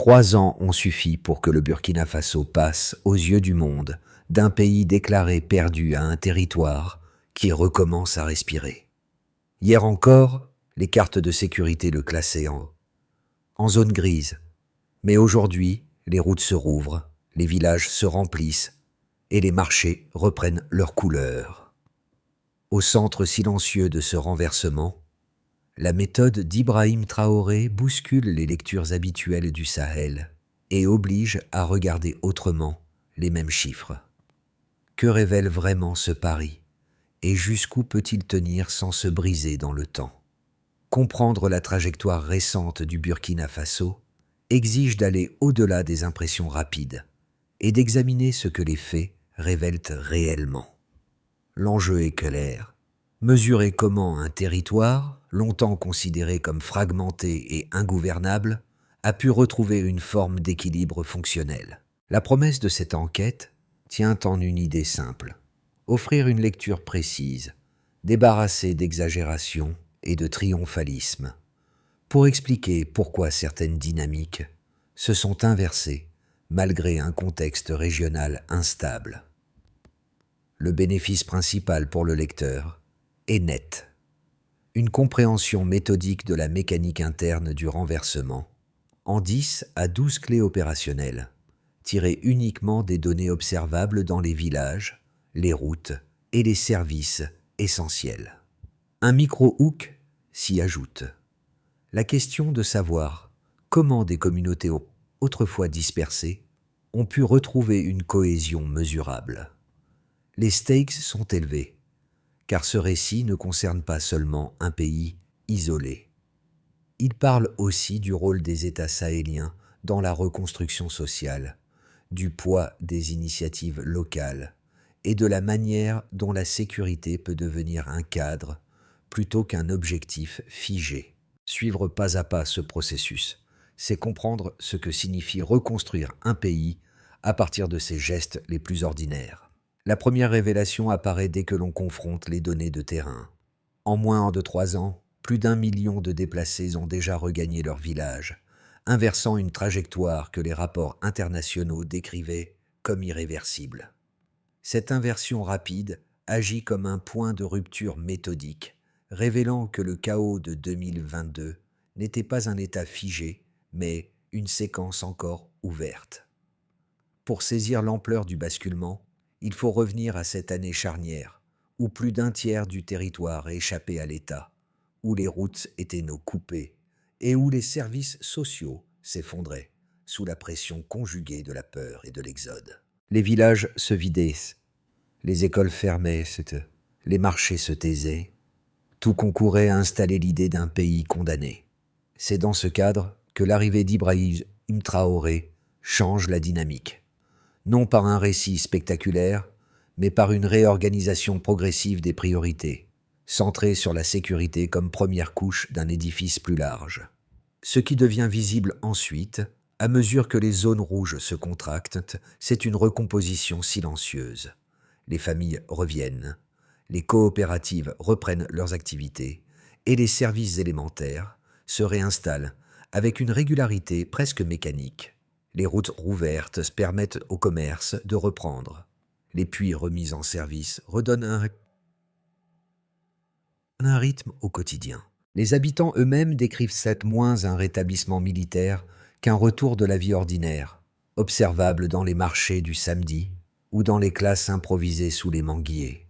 3 ans ont suffi pour que le Burkina Faso passe, aux yeux du monde, d'un pays déclaré perdu à un territoire qui recommence à respirer. Hier encore, les cartes de sécurité le classaient en zone grise. Mais aujourd'hui, les routes se rouvrent, les villages se remplissent et les marchés reprennent leur couleur. Au centre silencieux de ce renversement, la méthode d'Ibrahim Traoré bouscule les lectures habituelles du Sahel et oblige à regarder autrement les mêmes chiffres. Que révèle vraiment ce pari et jusqu'où peut-il tenir sans se briser dans le temps? Comprendre la trajectoire récente du Burkina Faso exige d'aller au-delà des impressions rapides et d'examiner ce que les faits révèlent réellement. L'enjeu est clair. Mesurer comment un territoire, longtemps considéré comme fragmenté et ingouvernable, a pu retrouver une forme d'équilibre fonctionnel. La promesse de cette enquête tient en une idée simple: offrir une lecture précise, débarrassée d'exagération et de triomphalisme, pour expliquer pourquoi certaines dynamiques se sont inversées malgré un contexte régional instable. Le bénéfice principal pour le lecteur est net. Une compréhension méthodique de la mécanique interne du renversement, en 10 à 12 clés opérationnelles, tirées uniquement des données observables dans les villages, les routes et les services essentiels. Un micro-hook s'y ajoute. La question de savoir comment des communautés autrefois dispersées ont pu retrouver une cohésion mesurable. Les stakes sont élevés, car ce récit ne concerne pas seulement un pays isolé. Il parle aussi du rôle des États sahéliens dans la reconstruction sociale, du poids des initiatives locales et de la manière dont la sécurité peut devenir un cadre plutôt qu'un objectif figé. Suivre pas à pas ce processus, c'est comprendre ce que signifie reconstruire un pays à partir de ses gestes les plus ordinaires. La première révélation apparaît dès que l'on confronte les données de terrain. En moins de 3 ans, plus d'1 million de déplacés ont déjà regagné leur village, inversant une trajectoire que les rapports internationaux décrivaient comme irréversible. Cette inversion rapide agit comme un point de rupture méthodique, révélant que le chaos de 2022 n'était pas un état figé, mais une séquence encore ouverte. Pour saisir l'ampleur du basculement, il faut revenir à cette année charnière, où plus d'un tiers du territoire est échappé à l'État, où les routes étaient coupées et où les services sociaux s'effondraient sous la pression conjuguée de la peur et de l'exode. Les villages se vidaient, les écoles fermaient, les marchés se taisaient, tout concourait à installer l'idée d'un pays condamné. C'est dans ce cadre que l'arrivée d'Ibrahim Traoré change la dynamique. Non par un récit spectaculaire, mais par une réorganisation progressive des priorités, centrée sur la sécurité comme première couche d'un édifice plus large. Ce qui devient visible ensuite, à mesure que les zones rouges se contractent, c'est une recomposition silencieuse. Les familles reviennent, les coopératives reprennent leurs activités et les services élémentaires se réinstallent avec une régularité presque mécanique. Les routes rouvertes permettent au commerce de reprendre. Les puits remis en service redonnent un rythme au quotidien. Les habitants eux-mêmes décrivent cette moins un rétablissement militaire qu'un retour de la vie ordinaire, observable dans les marchés du samedi ou dans les classes improvisées sous les manguiers.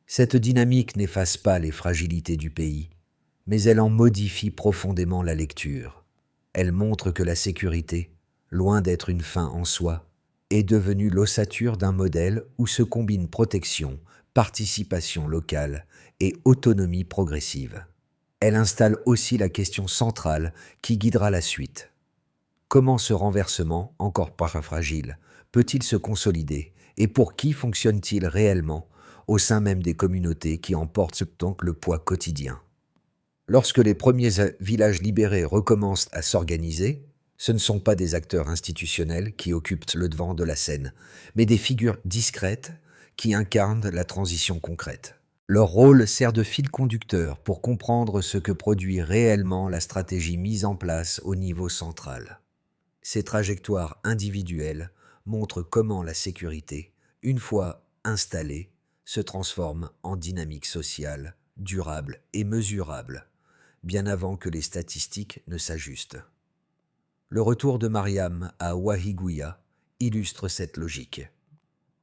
Cette dynamique n'efface pas les fragilités du pays, mais elle en modifie profondément la lecture. Elle montre que la sécurité, loin d'être une fin en soi, est devenue l'ossature d'un modèle où se combinent protection, participation locale et autonomie progressive. Elle installe aussi la question centrale qui guidera la suite. Comment ce renversement, encore pas fragile, peut-il se consolider et pour qui fonctionne-t-il réellement au sein même des communautés qui en portent donc le poids quotidien? Lorsque les premiers villages libérés recommencent à s'organiser, ce ne sont pas des acteurs institutionnels qui occupent le devant de la scène, mais des figures discrètes qui incarnent la transition concrète. Leur rôle sert de fil conducteur pour comprendre ce que produit réellement la stratégie mise en place au niveau central. Ces trajectoires individuelles montrent comment la sécurité, une fois installée, se transforme en dynamique sociale, durable et mesurable, bien avant que les statistiques ne s'ajustent. Le retour de Mariam à Wahigouya illustre cette logique.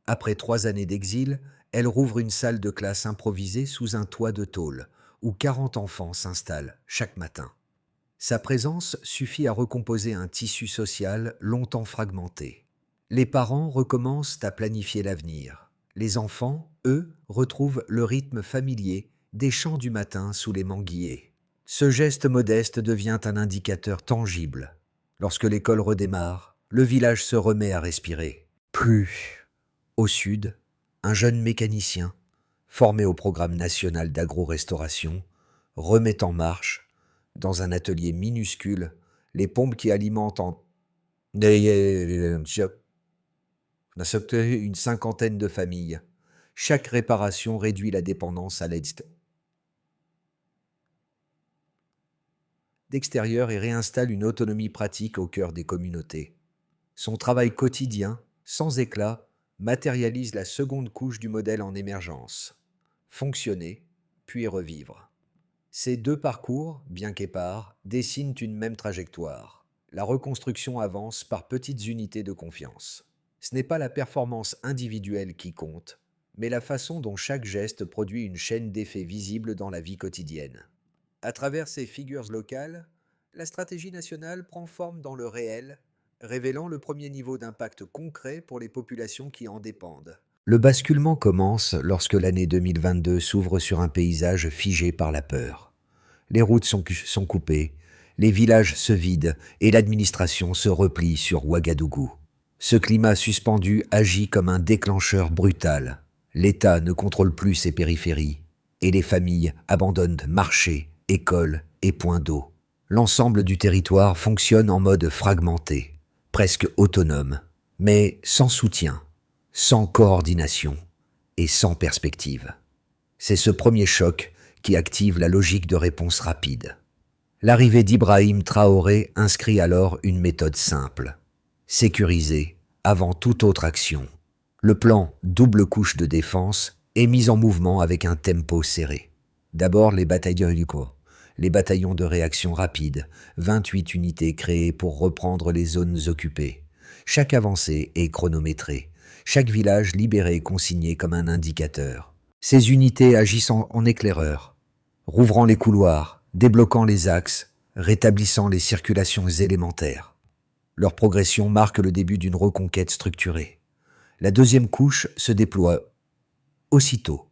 Après 3 années d'exil, elle rouvre une salle de classe improvisée sous un toit de tôle, où 40 enfants s'installent chaque matin. Sa présence suffit à recomposer un tissu social longtemps fragmenté. Les parents recommencent à planifier l'avenir. Les enfants, eux, retrouvent le rythme familier des chants du matin sous les manguiers. Ce geste modeste devient un indicateur tangible. Lorsque l'école redémarre, le village se remet à respirer. Plus. Au sud, un jeune mécanicien, formé au programme national d'agro-restauration, remet en marche, dans un atelier minuscule, les pompes qui alimentent une cinquantaine de familles. Chaque réparation réduit la dépendance à l'aide d'extérieur et réinstalle une autonomie pratique au cœur des communautés. Son travail quotidien, sans éclat, matérialise la seconde couche du modèle en émergence. Fonctionner, puis revivre. Ces 2 parcours, bien qu'épars, dessinent une même trajectoire. La reconstruction avance par petites unités de confiance. Ce n'est pas la performance individuelle qui compte, mais la façon dont chaque geste produit une chaîne d'effets visible dans la vie quotidienne. À travers ces figures locales, la stratégie nationale prend forme dans le réel, révélant le premier niveau d'impact concret pour les populations qui en dépendent. Le basculement commence lorsque l'année 2022 s'ouvre sur un paysage figé par la peur. Les routes sont coupées, les villages se vident et l'administration se replie sur Ouagadougou. Ce climat suspendu agit comme un déclencheur brutal. L'État ne contrôle plus ses périphéries et les familles abandonnent marchés, écoles et points d'eau. L'ensemble du territoire fonctionne en mode fragmenté, presque autonome, mais sans soutien, sans coordination et sans perspective. C'est ce premier choc qui active la logique de réponse rapide. L'arrivée d'Ibrahim Traoré inscrit alors une méthode simple, sécuriser avant toute autre action. Le plan double couche de défense est mis en mouvement avec un tempo serré. D'abord les bataillons les bataillons de réaction rapide, 28 unités créées pour reprendre les zones occupées. Chaque avancée est chronométrée, chaque village libéré consigné comme un indicateur. Ces unités agissent en éclaireur, rouvrant les couloirs, débloquant les axes, rétablissant les circulations élémentaires. Leur progression marque le début d'une reconquête structurée. La deuxième couche se déploie aussitôt.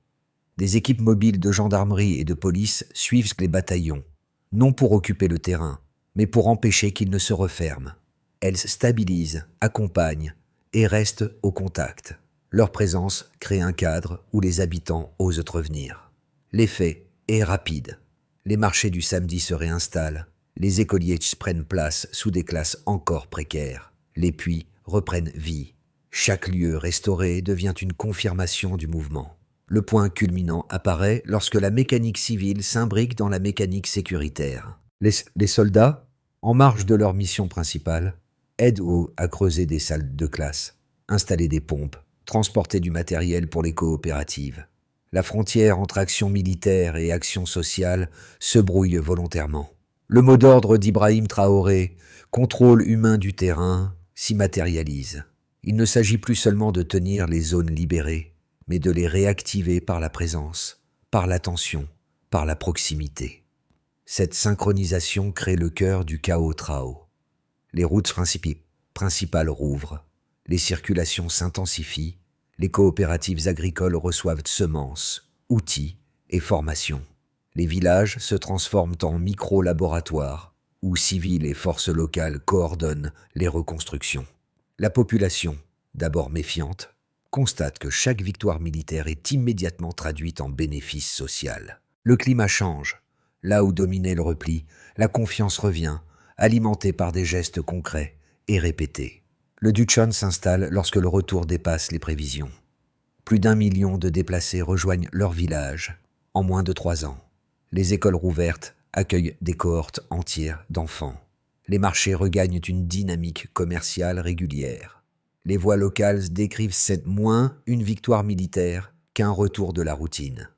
Des équipes mobiles de gendarmerie et de police suivent les bataillons, non pour occuper le terrain, mais pour empêcher qu'ils ne se referment. Elles stabilisent, accompagnent et restent au contact. Leur présence crée un cadre où les habitants osent revenir. L'effet est rapide. Les marchés du samedi se réinstallent. Les écoliers prennent place sous des classes encore précaires. Les puits reprennent vie. Chaque lieu restauré devient une confirmation du mouvement. Le point culminant apparaît lorsque la mécanique civile s'imbrique dans la mécanique sécuritaire. Les soldats, en marge de leur mission principale, aident à creuser des salles de classe, installer des pompes, transporter du matériel pour les coopératives. La frontière entre action militaire et action sociale se brouille volontairement. Le mot d'ordre d'Ibrahim Traoré, contrôle humain du terrain, s'y matérialise. Il ne s'agit plus seulement de tenir les zones libérées, mais de les réactiver par la présence, par l'attention, par la proximité. Cette synchronisation crée le cœur du chaos Trao. Les routes principales rouvrent, les circulations s'intensifient, les coopératives agricoles reçoivent semences, outils et formations. Les villages se transforment en micro-laboratoires où civils et forces locales coordonnent les reconstructions. La population, d'abord méfiante, constate que chaque victoire militaire est immédiatement traduite en bénéfice social. Le climat change. Là où dominait le repli, la confiance revient, alimentée par des gestes concrets et répétés. Le Dutchon s'installe lorsque le retour dépasse les prévisions. Plus d'1 million de déplacés rejoignent leur village en moins de 3 ans. Les écoles rouvertes accueillent des cohortes entières d'enfants. Les marchés regagnent une dynamique commerciale régulière. Les voix locales décrivent cette moins une victoire militaire qu'un retour de la routine.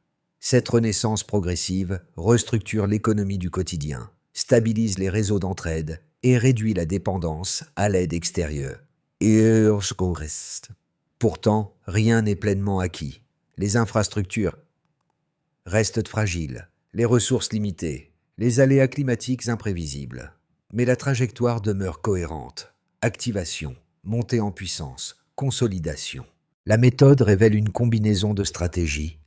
Cette renaissance progressive restructure l'économie du quotidien, stabilise les réseaux d'entraide et réduit la dépendance à l'aide extérieure. Pourtant, rien n'est pleinement acquis. Les infrastructures restent fragiles, les ressources limitées, les aléas climatiques imprévisibles. Mais la trajectoire demeure cohérente. Activation, montée en puissance, consolidation. La méthode révèle une combinaison de stratégies,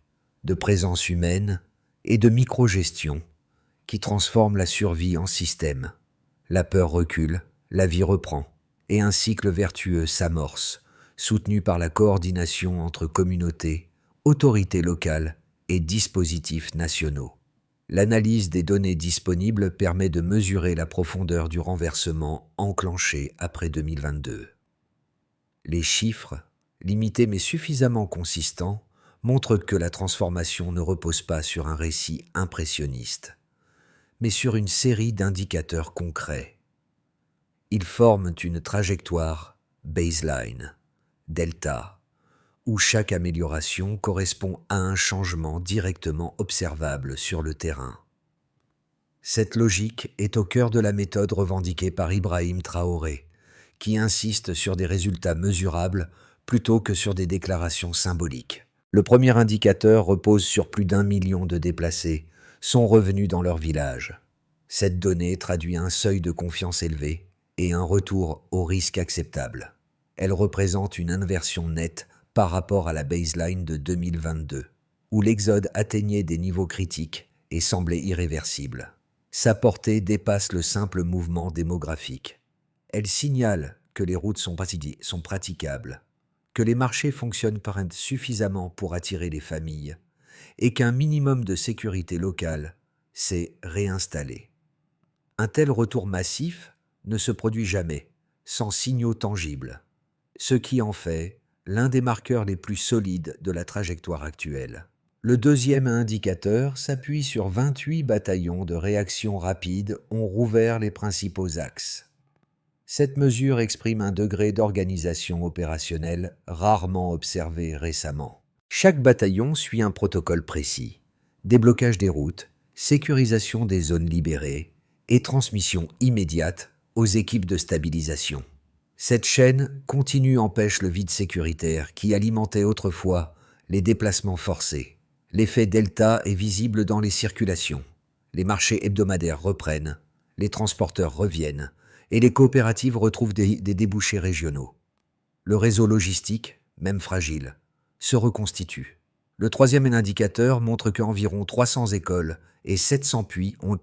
de présence humaine et de microgestion qui transforme la survie en système. La peur recule, la vie reprend, et un cycle vertueux s'amorce, soutenu par la coordination entre communautés, autorités locales et dispositifs nationaux. L'analyse des données disponibles permet de mesurer la profondeur du renversement enclenché après 2022. Les chiffres, limités mais suffisamment consistants, montrent que la transformation ne repose pas sur un récit impressionniste, mais sur une série d'indicateurs concrets. Ils forment une trajectoire baseline, delta, où chaque amélioration correspond à un changement directement observable sur le terrain. Cette logique est au cœur de la méthode revendiquée par Ibrahim Traoré, qui insiste sur des résultats mesurables plutôt que sur des déclarations symboliques. Le premier indicateur repose sur plus d'1 million de déplacés, sont revenus dans leur village. Cette donnée traduit un seuil de confiance élevé et un retour au risque acceptable. Elle représente une inversion nette par rapport à la baseline de 2022, où l'exode atteignait des niveaux critiques et semblait irréversible. Sa portée dépasse le simple mouvement démographique. Elle signale que les routes sont praticables, que les marchés fonctionnent suffisamment pour attirer les familles et qu'un minimum de sécurité locale s'est réinstallé. Un tel retour massif ne se produit jamais sans signaux tangibles, ce qui en fait l'un des marqueurs les plus solides de la trajectoire actuelle. Le deuxième indicateur s'appuie sur 28 bataillons de réaction rapide ont rouvert les principaux axes. Cette mesure exprime un degré d'organisation opérationnelle rarement observé récemment. Chaque bataillon suit un protocole précis: déblocage des routes, sécurisation des zones libérées et transmission immédiate aux équipes de stabilisation. Cette chaîne continue empêche le vide sécuritaire qui alimentait autrefois les déplacements forcés. L'effet delta est visible dans les circulations. Les marchés hebdomadaires reprennent, les transporteurs reviennent et les coopératives retrouvent des débouchés régionaux. Le réseau logistique, même fragile, se reconstitue. Le troisième indicateur montre qu'environ 300 écoles et 700 puits ont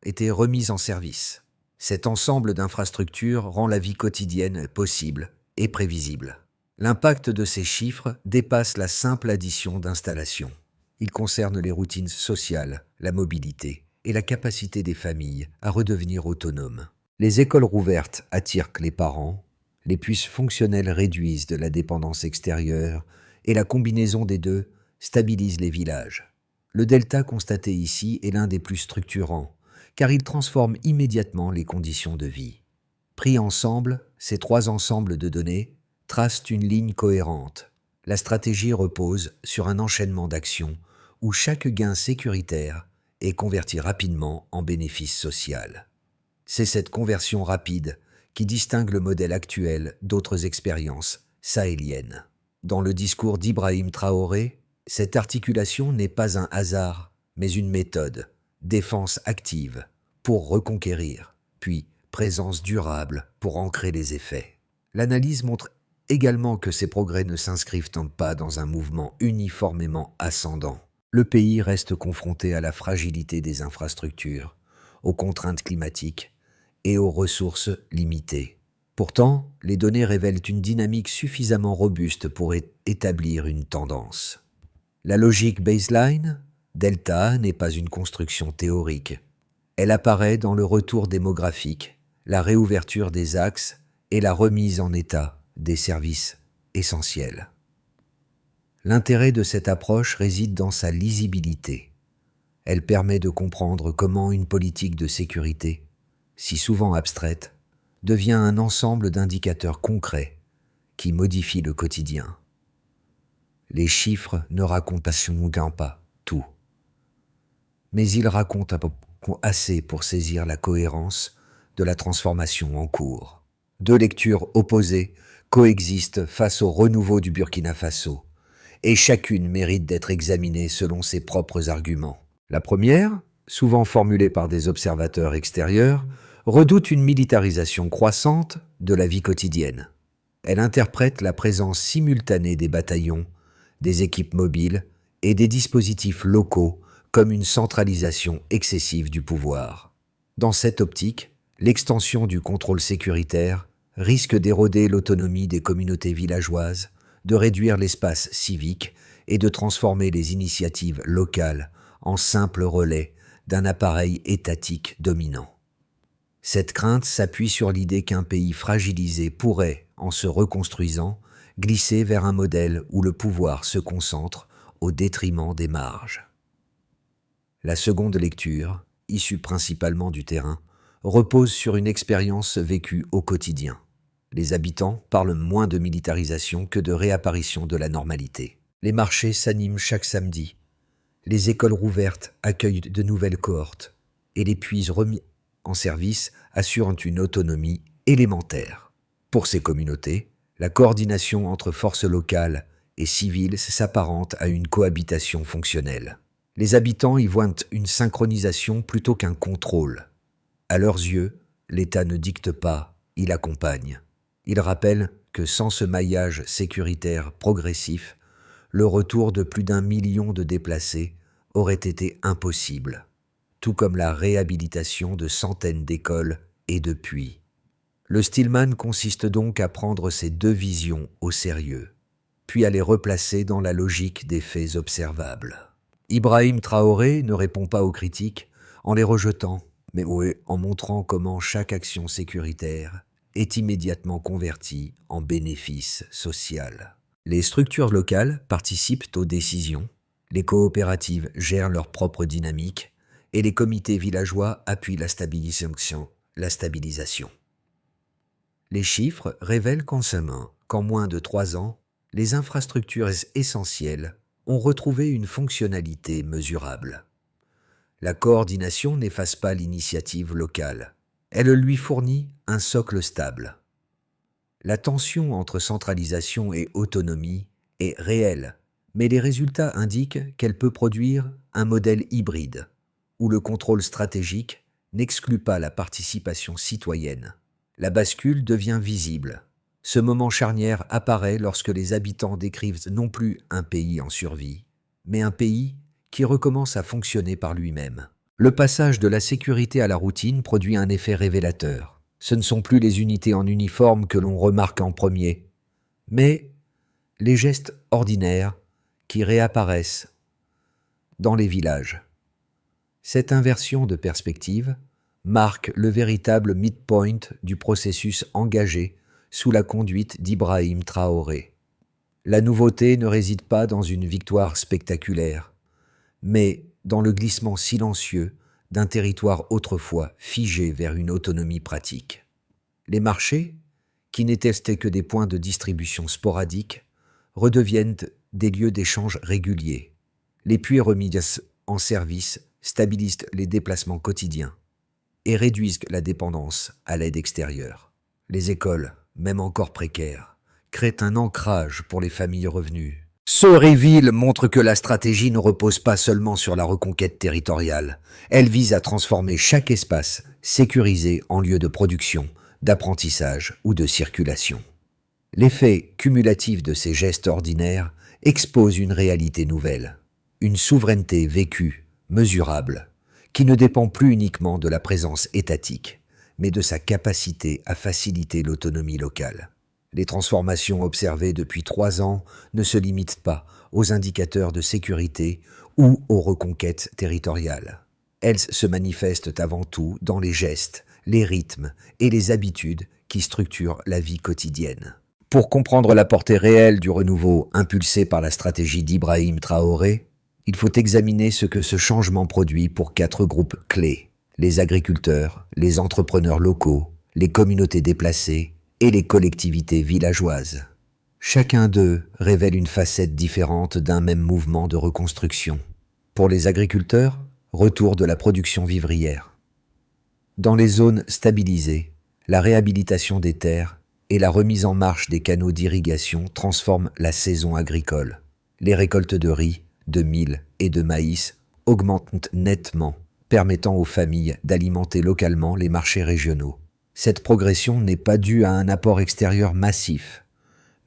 été remis en service. Cet ensemble d'infrastructures rend la vie quotidienne possible et prévisible. L'impact de ces chiffres dépasse la simple addition d'installations. Il concerne les routines sociales, la mobilité et la capacité des familles à redevenir autonomes. Les écoles rouvertes attirent les parents, les puces fonctionnelles réduisent de la dépendance extérieure et la combinaison des deux stabilise les villages. Le delta constaté ici est l'un des plus structurants, car il transforme immédiatement les conditions de vie. Pris ensemble, ces trois ensembles de données tracent une ligne cohérente. La stratégie repose sur un enchaînement d'actions où chaque gain sécuritaire est converti rapidement en bénéfice social. C'est cette conversion rapide qui distingue le modèle actuel d'autres expériences sahéliennes. Dans le discours d'Ibrahim Traoré, cette articulation n'est pas un hasard, mais une méthode: défense active pour reconquérir, puis présence durable pour ancrer les effets. L'analyse montre également que ces progrès ne s'inscrivent pas dans un mouvement uniformément ascendant. Le pays reste confronté à la fragilité des infrastructures, aux contraintes climatiques et aux ressources limitées. Pourtant, les données révèlent une dynamique suffisamment robuste pour établir une tendance. La logique baseline, delta, n'est pas une construction théorique. Elle apparaît dans le retour démographique, la réouverture des axes et la remise en état des services essentiels. L'intérêt de cette approche réside dans sa lisibilité. Elle permet de comprendre comment une politique de sécurité si souvent abstraite, devient un ensemble d'indicateurs concrets qui modifient le quotidien. Les chiffres ne racontent pas tout, mais ils racontent assez pour saisir la cohérence de la transformation en cours. Deux lectures opposées coexistent face au renouveau du Burkina Faso, et chacune mérite d'être examinée selon ses propres arguments. La première, souvent formulée par des observateurs extérieurs, redoute une militarisation croissante de la vie quotidienne. Elle interprète la présence simultanée des bataillons, des équipes mobiles et des dispositifs locaux comme une centralisation excessive du pouvoir. Dans cette optique, l'extension du contrôle sécuritaire risque d'éroder l'autonomie des communautés villageoises, de réduire l'espace civique et de transformer les initiatives locales en simples relais d'un appareil étatique dominant. Cette crainte s'appuie sur l'idée qu'un pays fragilisé pourrait, en se reconstruisant, glisser vers un modèle où le pouvoir se concentre au détriment des marges. La seconde lecture, issue principalement du terrain, repose sur une expérience vécue au quotidien. Les habitants parlent moins de militarisation que de réapparition de la normalité. Les marchés s'animent chaque samedi. Les écoles rouvertes accueillent de nouvelles cohortes et les puits remis en service assurent une autonomie élémentaire. Pour ces communautés, la coordination entre forces locales et civiles s'apparente à une cohabitation fonctionnelle. Les habitants y voient une synchronisation plutôt qu'un contrôle. À leurs yeux, l'État ne dicte pas, il accompagne. Ils rappellent que sans ce maillage sécuritaire progressif, le retour de plus d'1 million de déplacés aurait été impossible, tout comme la réhabilitation de centaines d'écoles et de puits. Le Stillman consiste donc à prendre ces deux visions au sérieux, puis à les replacer dans la logique des faits observables. Ibrahim Traoré ne répond pas aux critiques en les rejetant, mais en montrant comment chaque action sécuritaire est immédiatement convertie en bénéfice social. Les structures locales participent aux décisions, les coopératives gèrent leur propre dynamique et les comités villageois appuient la stabilisation. Les chiffres révèlent qu'en moins de 3 ans, les infrastructures essentielles ont retrouvé une fonctionnalité mesurable. La coordination n'efface pas l'initiative locale. Elle lui fournit un socle stable. La tension entre centralisation et autonomie est réelle, mais les résultats indiquent qu'elle peut produire un modèle hybride, où le contrôle stratégique n'exclut pas la participation citoyenne. La bascule devient visible. Ce moment charnière apparaît lorsque les habitants décrivent non plus un pays en survie, mais un pays qui recommence à fonctionner par lui-même. Le passage de la sécurité à la routine produit un effet révélateur. Ce ne sont plus les unités en uniforme que l'on remarque en premier, mais les gestes ordinaires qui réapparaissent dans les villages. Cette inversion de perspective marque le véritable midpoint du processus engagé sous la conduite d'Ibrahim Traoré. La nouveauté ne réside pas dans une victoire spectaculaire, mais dans le glissement silencieux d'un territoire autrefois figé vers une autonomie pratique. Les marchés, qui n'étaient que des points de distribution sporadiques, redeviennent des lieux d'échange réguliers. Les puits remis en service stabilisent les déplacements quotidiens et réduisent la dépendance à l'aide extérieure. Les écoles, même encore précaires, créent un ancrage pour les familles revenues. Ce reveal montre que la stratégie ne repose pas seulement sur la reconquête territoriale. Elle vise à transformer chaque espace sécurisé en lieu de production, d'apprentissage ou de circulation. L'effet cumulatif de ces gestes ordinaires expose une réalité nouvelle, une souveraineté vécue, mesurable, qui ne dépend plus uniquement de la présence étatique, mais de sa capacité à faciliter l'autonomie locale. Les transformations observées depuis 3 ans ne se limitent pas aux indicateurs de sécurité ou aux reconquêtes territoriales. Elles se manifestent avant tout dans les gestes, les rythmes et les habitudes qui structurent la vie quotidienne. Pour comprendre la portée réelle du renouveau impulsé par la stratégie d'Ibrahim Traoré, il faut examiner ce que ce changement produit pour 4 groupes clés. les agriculteurs, les entrepreneurs locaux, les communautés déplacées et les collectivités villageoises. Chacun d'eux révèle une facette différente d'un même mouvement de reconstruction. Pour les agriculteurs, retour de la production vivrière. Dans les zones stabilisées, la réhabilitation des terres et la remise en marche des canaux d'irrigation transforment la saison agricole. Les récoltes de riz, de mil et de maïs augmentent nettement, permettant aux familles d'alimenter localement les marchés régionaux. Cette progression n'est pas due à un apport extérieur massif,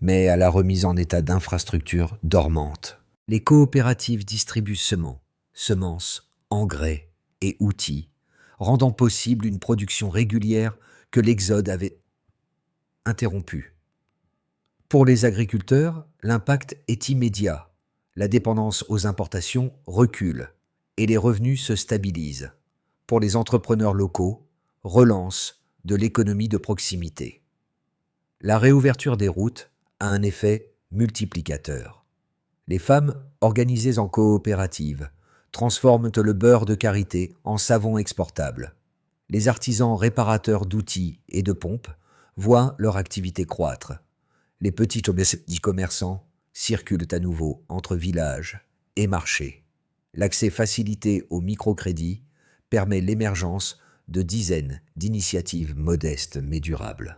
mais à la remise en état d'infrastructures dormantes. Les coopératives distribuent semences, engrais et outils, rendant possible une production régulière que l'exode avait interrompue. Pour les agriculteurs, l'impact est immédiat. La dépendance aux importations recule et les revenus se stabilisent. Pour les entrepreneurs locaux, relance de l'économie de proximité. La réouverture des routes a un effet multiplicateur. Les femmes, organisées en coopérative, transforment le beurre de karité en savon exportable. Les artisans réparateurs d'outils et de pompes voient leur activité croître. Les petits commerçants circulent à nouveau entre villages et marchés. L'accès facilité au microcrédit permet l'émergence de dizaines d'initiatives modestes mais durables.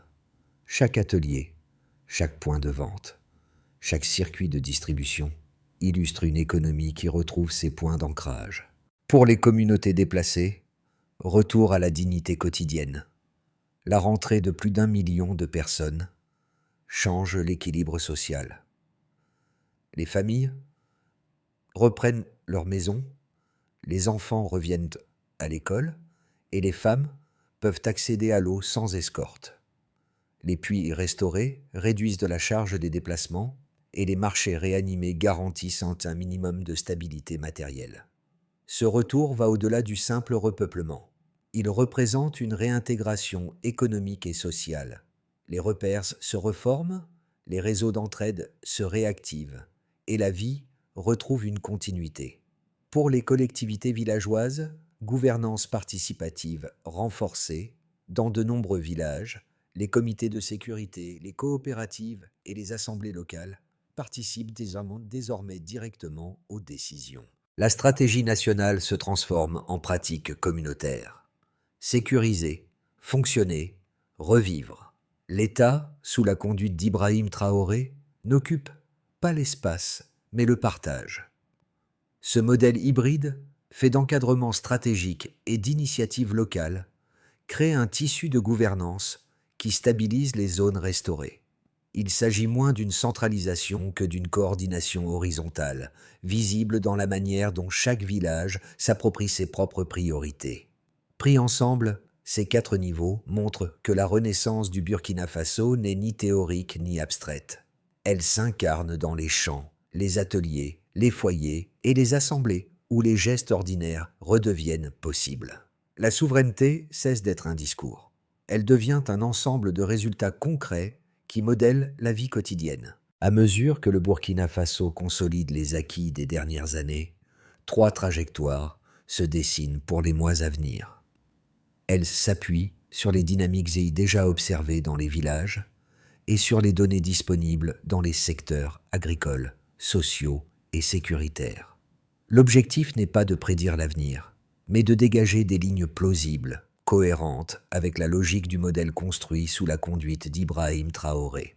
Chaque atelier, chaque point de vente, chaque circuit de distribution illustre une économie qui retrouve ses points d'ancrage. Pour les communautés déplacées, retour à la dignité quotidienne. La rentrée de plus d'1 million de personnes change l'équilibre social. Les familles reprennent leur maison, les enfants reviennent à l'école et les femmes peuvent accéder à l'eau sans escorte. Les puits restaurés réduisent de la charge des déplacements et les marchés réanimés garantissent un minimum de stabilité matérielle. Ce retour va au-delà du simple repeuplement. Il représente une réintégration économique et sociale. Les repères se reforment, les réseaux d'entraide se réactivent et la vie retrouve une continuité. Pour les collectivités villageoises, gouvernance participative renforcée dans de nombreux villages, les comités de sécurité, les coopératives et les assemblées locales participent désormais directement aux décisions. La stratégie nationale se transforme en pratique communautaire. Sécuriser, fonctionner, revivre. L'État, sous la conduite d'Ibrahim Traoré, n'occupe pas l'espace, mais le partage. Ce modèle hybride, fait d'encadrement stratégique et d'initiatives locales, crée un tissu de gouvernance qui stabilise les zones restaurées. Il s'agit moins d'une centralisation que d'une coordination horizontale, visible dans la manière dont chaque village s'approprie ses propres priorités. Pris ensemble, ces 4 niveaux montrent que la renaissance du Burkina Faso n'est ni théorique ni abstraite. Elle s'incarne dans les champs, les ateliers, les foyers et les assemblées où les gestes ordinaires redeviennent possibles. La souveraineté cesse d'être un discours. Elle devient un ensemble de résultats concrets qui modèlent la vie quotidienne. À mesure que le Burkina Faso consolide les acquis des dernières années, 3 trajectoires se dessinent pour les mois à venir. Elles s'appuient sur les dynamiques déjà observées dans les villages et sur les données disponibles dans les secteurs agricoles, sociaux et sécuritaires. L'objectif n'est pas de prédire l'avenir, mais de dégager des lignes plausibles, cohérentes avec la logique du modèle construit sous la conduite d'Ibrahim Traoré.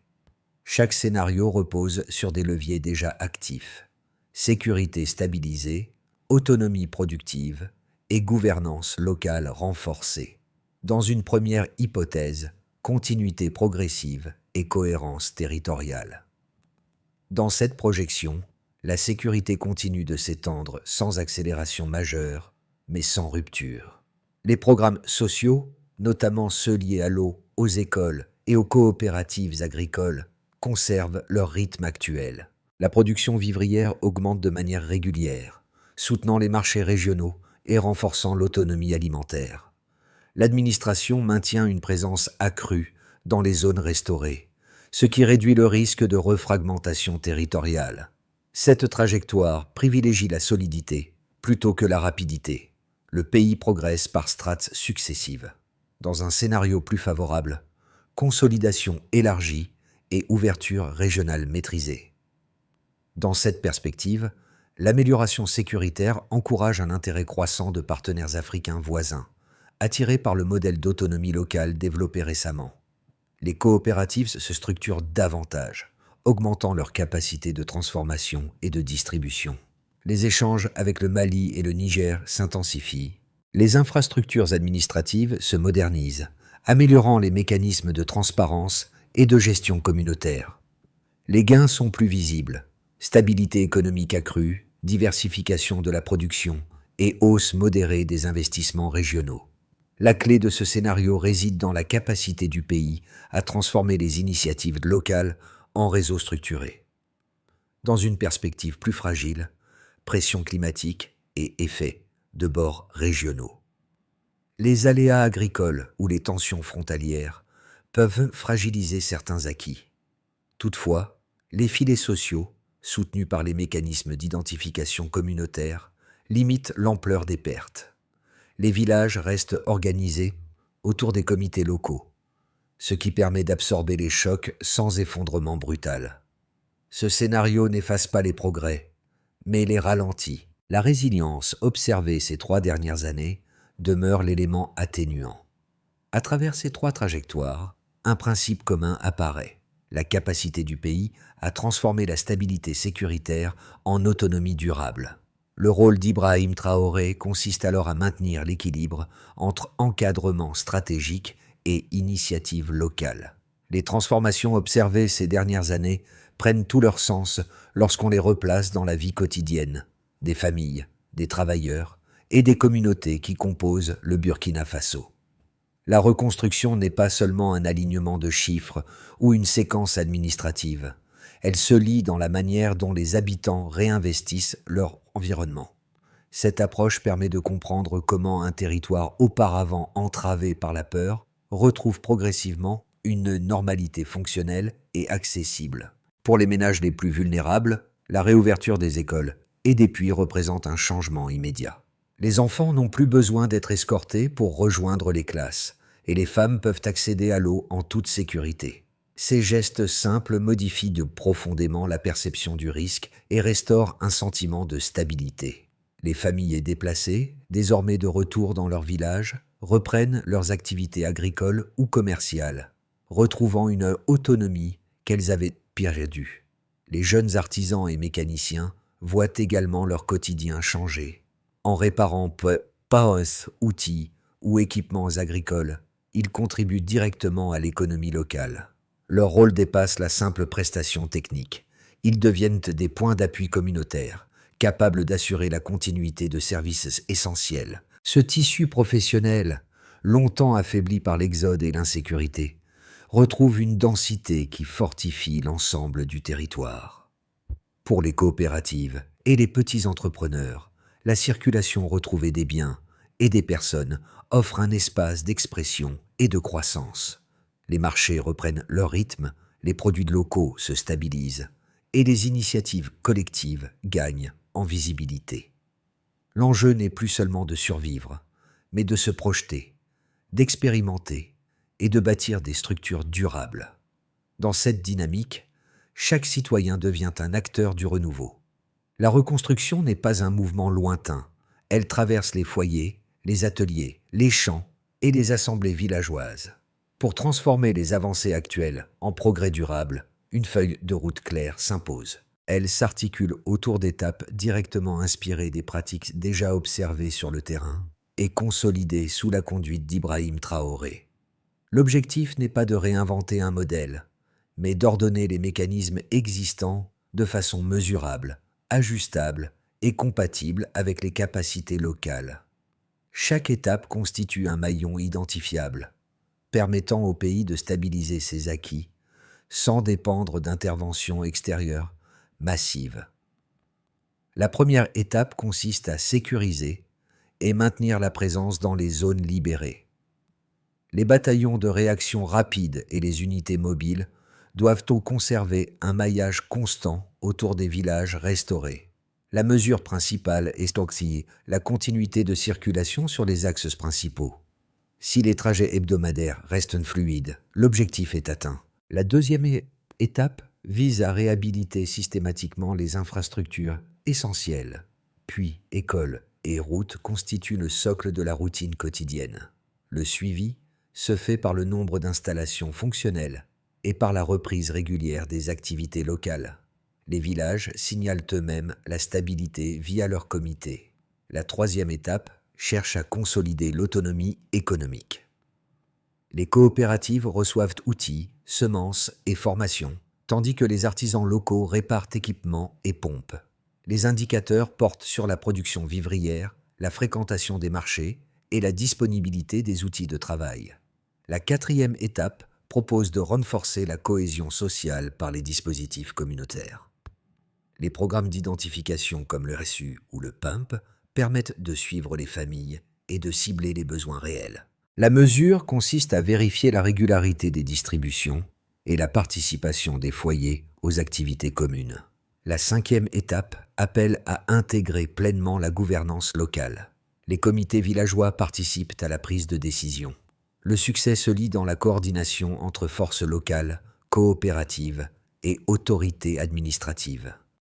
Chaque scénario repose sur des leviers déjà actifs: sécurité stabilisée, autonomie productive et gouvernance locale renforcée. Dans une première hypothèse, continuité progressive et cohérence territoriale. Dans cette projection, la sécurité continue de s'étendre sans accélération majeure, mais sans rupture. Les programmes sociaux, notamment ceux liés à l'eau, aux écoles et aux coopératives agricoles, conservent leur rythme actuel. La production vivrière augmente de manière régulière, soutenant les marchés régionaux et renforçant l'autonomie alimentaire. L'administration maintient une présence accrue dans les zones restaurées, ce qui réduit le risque de refragmentation territoriale. Cette trajectoire privilégie la solidité plutôt que la rapidité, Le pays progresse par strates successives. Dans un scénario plus favorable, consolidation élargie et ouverture régionale maîtrisée. Dans cette perspective, l'amélioration sécuritaire encourage un intérêt croissant de partenaires africains voisins, attirés par le modèle d'autonomie locale développé récemment. Les coopératives se structurent davantage, augmentant leur capacité de transformation et de distribution. Les échanges avec le Mali et le Niger s'intensifient. Les infrastructures administratives se modernisent, améliorant les mécanismes de transparence et de gestion communautaire. Les gains sont plus visibles. Stabilité économique accrue, diversification de la production et hausse modérée des investissements régionaux. La clé de ce scénario réside dans la capacité du pays à transformer les initiatives locales en réseaux structurés. Dans une perspective plus fragile, pression climatique et effets de bord régionaux. Les aléas agricoles ou les tensions frontalières peuvent fragiliser certains acquis. Toutefois, les filets sociaux, soutenus par les mécanismes d'identification communautaire, limitent l'ampleur des pertes. Les villages restent organisés autour des comités locaux, ce qui permet d'absorber les chocs sans effondrement brutal. Ce scénario n'efface pas les progrès, mais les ralentit. La résilience observée ces 3 dernières années demeure l'élément atténuant. À travers ces 3 trajectoires, un principe commun apparaît: la capacité du pays à transformer la stabilité sécuritaire en autonomie durable. Le rôle d'Ibrahim Traoré consiste alors à maintenir l'équilibre entre encadrement stratégique et initiative locale. Les transformations observées ces dernières années prennent tout leur sens lorsqu'on les replace dans la vie quotidienne des familles, des travailleurs et des communautés qui composent le Burkina Faso. La reconstruction n'est pas seulement un alignement de chiffres ou une séquence administrative. Elle se lie dans la manière dont les habitants réinvestissent leur environnement. Cette approche permet de comprendre comment un territoire auparavant entravé par la peur retrouve progressivement une normalité fonctionnelle et accessible. Pour les ménages les plus vulnérables, la réouverture des écoles et des puits représente un changement immédiat. Les enfants n'ont plus besoin d'être escortés pour rejoindre les classes, et les femmes peuvent accéder à l'eau en toute sécurité. Ces gestes simples modifient profondément la perception du risque et restaurent un sentiment de stabilité. Les familles déplacées, désormais de retour dans leur village, reprennent leurs activités agricoles ou commerciales, retrouvant une autonomie qu'elles avaient perdue. Les jeunes artisans et mécaniciens voient également leur quotidien changer. En réparant POS, outils ou équipements agricoles, ils contribuent directement à l'économie locale. Leur rôle dépasse la simple prestation technique. Ils deviennent des points d'appui communautaires, capables d'assurer la continuité de services essentiels. Ce tissu professionnel, longtemps affaibli par l'exode et l'insécurité, retrouve une densité qui fortifie l'ensemble du territoire. Pour les coopératives et les petits entrepreneurs, la circulation retrouvée des biens et des personnes offre un espace d'expression et de croissance. Les marchés reprennent leur rythme, les produits locaux se stabilisent et les initiatives collectives gagnent en visibilité. L'enjeu n'est plus seulement de survivre, mais de se projeter, d'expérimenter et de bâtir des structures durables. Dans cette dynamique, chaque citoyen devient un acteur du renouveau. La reconstruction n'est pas un mouvement lointain, elle traverse les foyers, les ateliers, les champs et les assemblées villageoises. Pour transformer les avancées actuelles en progrès durables, une feuille de route claire s'impose. Elle s'articule autour d'étapes directement inspirées des pratiques déjà observées sur le terrain et consolidées sous la conduite d'Ibrahim Traoré. L'objectif n'est pas de réinventer un modèle, mais d'ordonner les mécanismes existants de façon mesurable, ajustable et compatible avec les capacités locales. Chaque étape constitue un maillon identifiable, permettant au pays de stabiliser ses acquis sans dépendre d'interventions extérieures massives. La première étape consiste à sécuriser et maintenir la présence dans les zones libérées. Les bataillons de réaction rapide et les unités mobiles doivent conserver un maillage constant autour des villages restaurés. La mesure principale est aussi la continuité de circulation sur les axes principaux. Si les trajets hebdomadaires restent fluides, l'objectif est atteint. La deuxième étape vise à réhabiliter systématiquement les infrastructures essentielles. Puis, écoles et routes constituent le socle de la routine quotidienne. Le suivi se fait par le nombre d'installations fonctionnelles et par la reprise régulière des activités locales. Les villages signalent eux-mêmes la stabilité via leurs comités. La troisième étape cherche à consolider l'autonomie économique. Les coopératives reçoivent outils, semences et formations, tandis que les artisans locaux réparent équipements et pompes. Les indicateurs portent sur la production vivrière, la fréquentation des marchés et la disponibilité des outils de travail. La quatrième étape propose de renforcer la cohésion sociale par les dispositifs communautaires. Les programmes d'identification comme le RSU ou le PUMP permettent de suivre les familles et de cibler les besoins réels. La mesure consiste à vérifier la régularité des distributions et la participation des foyers aux activités communes. La cinquième étape appelle à intégrer pleinement la gouvernance locale. Les comités villageois participent à la prise de décision. Le succès se lie dans la coordination entre forces locales, coopératives et autorités administratives.